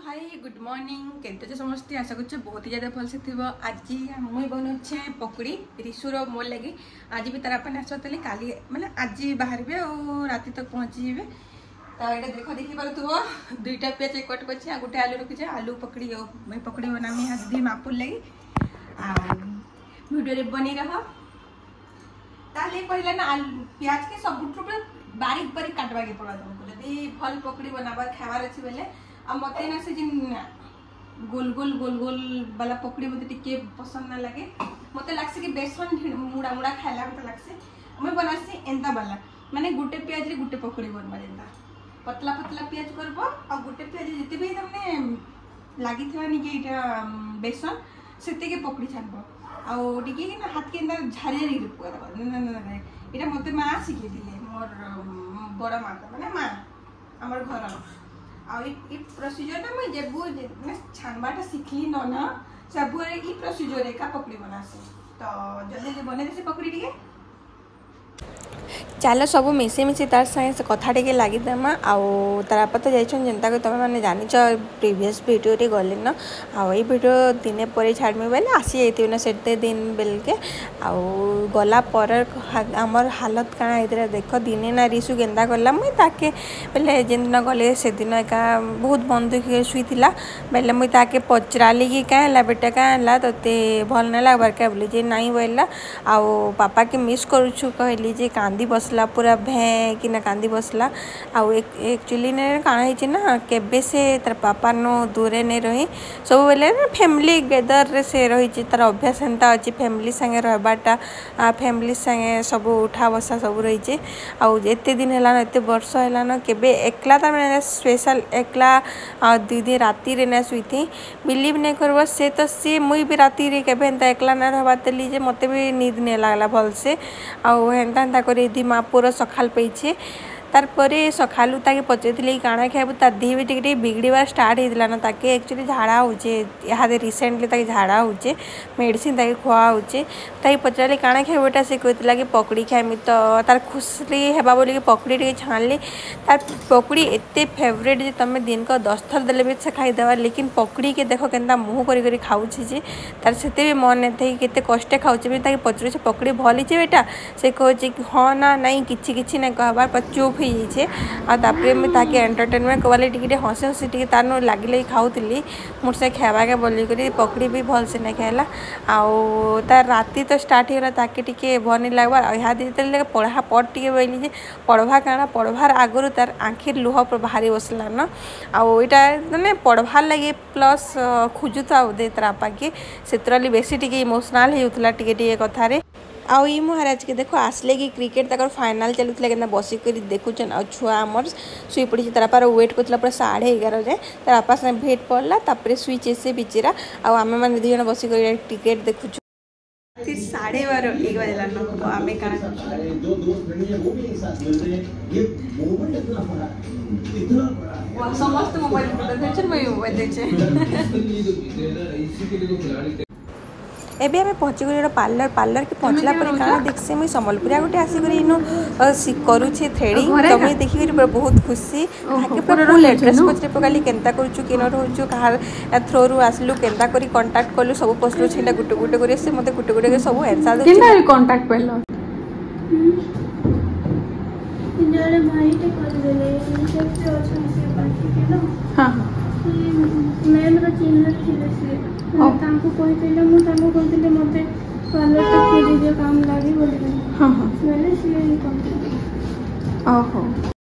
Hi good morning केते समस्ते आशा कर बहुत ही ज्यादा भल से थी। आज मुई बनाऊे पकड़ी रिशुर मोर लगे आज भी तार अपन आसते काली मैंने आज बाहर और राति तक पहुँची जाए। तो ये देख देखिपार दुईटा पियाज कट कर गोटे आलू रखी आलू पकड़ी पकड़ी बनामी आज दी मापुर लगी भिडियो बनी रह कहला ना पियाज के सब बारीक बारीक काटवा के पड़ा तुमको जदि भल पकड़ी बनाबार खाबार अच्छी बेले आ मत ना से गोल गोल गोल गोल वाला पकड़ी मत टिके पसंद ना लगे। मत लगे कि बेसन मुड़ा मुड़ा खाइला मत लगे मुझे बनासी एंता वाला माने गोटे पियाज रे गोटे पकड़ी बनवा जेंता पतला पतला पियाज करबो आ गोटे पियाज जते भी तमने लागी थवानी कि इटा बेसन सेते के पकड़ी छानबो आ टिके ना हाथ के अंदर झारी रे करबो ना इटा मते मां सिखै दिले मोर बड़ा मां माने मां हमर घर आ प्रोसीजर ना मुझे जब छानबाटा शिखली न ना सब प्रोसीजर एका पकड़ी बनासी तो जल्दी बने से पकड़ी टे चलो सब मिसे मिसे तार साइंस कथा टे लगिदेमा आपर तो जाइछन जेनता कि तुम मैंने जानिच प्रीवियस वीडियो रे गले न आई वीडियो दिने पर छाड़मी बेले आसी जाइए ना से दिन बेलके गला पर आमर हालत काना होता देख दिने ना रिशु गेंदा गला मुई ताके बेले जेन दिन गले से दिन एका बहुत बंदुक शुईला बेले मुई ताके पचराली कि क्या है बेटा क्या है तोते भल ना लगबार क्या बोली जे नाई बोला आउ पापा के मिस करुछु कहली जे कांदी बसला पूरा भे कि ना कांदी बसला आउ एक्चुअली ने काना है ना केबे से तार पापा नो दूरे नहीं रही सब बेले ना फैमिली गेदर रे से रही तार अभ्यास एंता अच्छी फैमिली संगे रहबाटा फैमिली संगे सब उठा बसा सब रही आउ एते दिन है एते वर्ष है केबे एकला तार मैंने स्पेशल एकला दुई दिन राति रे ना सुईथी बिलीव नहीं करब से तो सी मुई भी राति रे केबे एंता एकला ना रहबातेली जे मते भी नींद नहीं लागला भल से आउ हेन्ता हेन्ता कर दी माँ पूरा सकाल पे तारपरे सकालू ताके पचारे काଣା खाइबू तार देह भी टिके बिगड़बार स्टार्ट होता ना ताके एक्चुअली झाड़ा होचे यहाँ रिसेंटली ताके झाड़ा होचे मेडिसिन ताके खुआ होचे ताके पचारे काଣା खाइबू एटा से कहता कि पकड़ी खाइमी तो तार खुशी हेबा बोली पकड़ी टे छाणली तार पकड़ी एते फेवरेट जे तुम दिन को 10 थर देले भी से खाईदेवा लेकिन पकड़ी के देख के मुँह कर खाऊे जे तार से भी मन नहीं थे केते कष्टे खाऊे भी ताके पचारे से पकड़ी भल हे बेटा से कहे कि हाँ ना नहीं किछि किछि नहीं कहबार पर चुप हो जाए मुझे एंटरटेनमेंट कवाले टी हसी हसी टी तार लगे खाऊली मोर से खावा के बोलिक पकड़ी भी भल से नहीं खाला आउ तार राति तो स्टार्ट होगा ताके टी भल नहीं लगवार यहाँ जो पढ़ा पढ़ टे बोली जे पढ़वा काଣା पढ़वार आगु तार आँखि लुह बाहरी बसला न आउ यहाँ मैंने पढ़वार लगे प्लस खोजुता बोधे तार आपा के से बेसी टी इमोशनाल होता टे कथार आउ ये महाराज के देखो आसले कि क्रिकेट तक फाइनाल चलुला कि बसिक देखुचन आ छुआ आमर शुई पड़ी तार बापा वेट करता पूरा 11:30 जाए तार बापा से भेट पड़ला स्विच एसे बिचेरा आम मैंने दुई जन बसिक टिकेट देखुचु 12:30 बजला तो आम समस्त मोबाइल एबे हमें पहुँची गए पार्लर पार्लर के पहुँचला पर काना देख से मुई संबलपुरिया गोटे आसिक इनो करूछे थ्रेडिंग तो मुई देखि बहुत खुशी ताके फुल एड्रेस पचरे पकाली केनता करूछु केनो रहउछु कहार थ्रो रु आसलु केनता करी कांटेक्ट कलु सब पोस्टलु छिला गुटे गुटे करी से मते गुटे गुटे सब आंसर दउ केना कांटेक्ट पेलो इंजरे भाई ते कर देले सबसे अच्छा से बाकी केलो हां मैम रो चिन्ह थिले से तांको कहते मु तांको कहते मते पार्लर के काम लागी बोली हां हां मैंने से काम ओहो।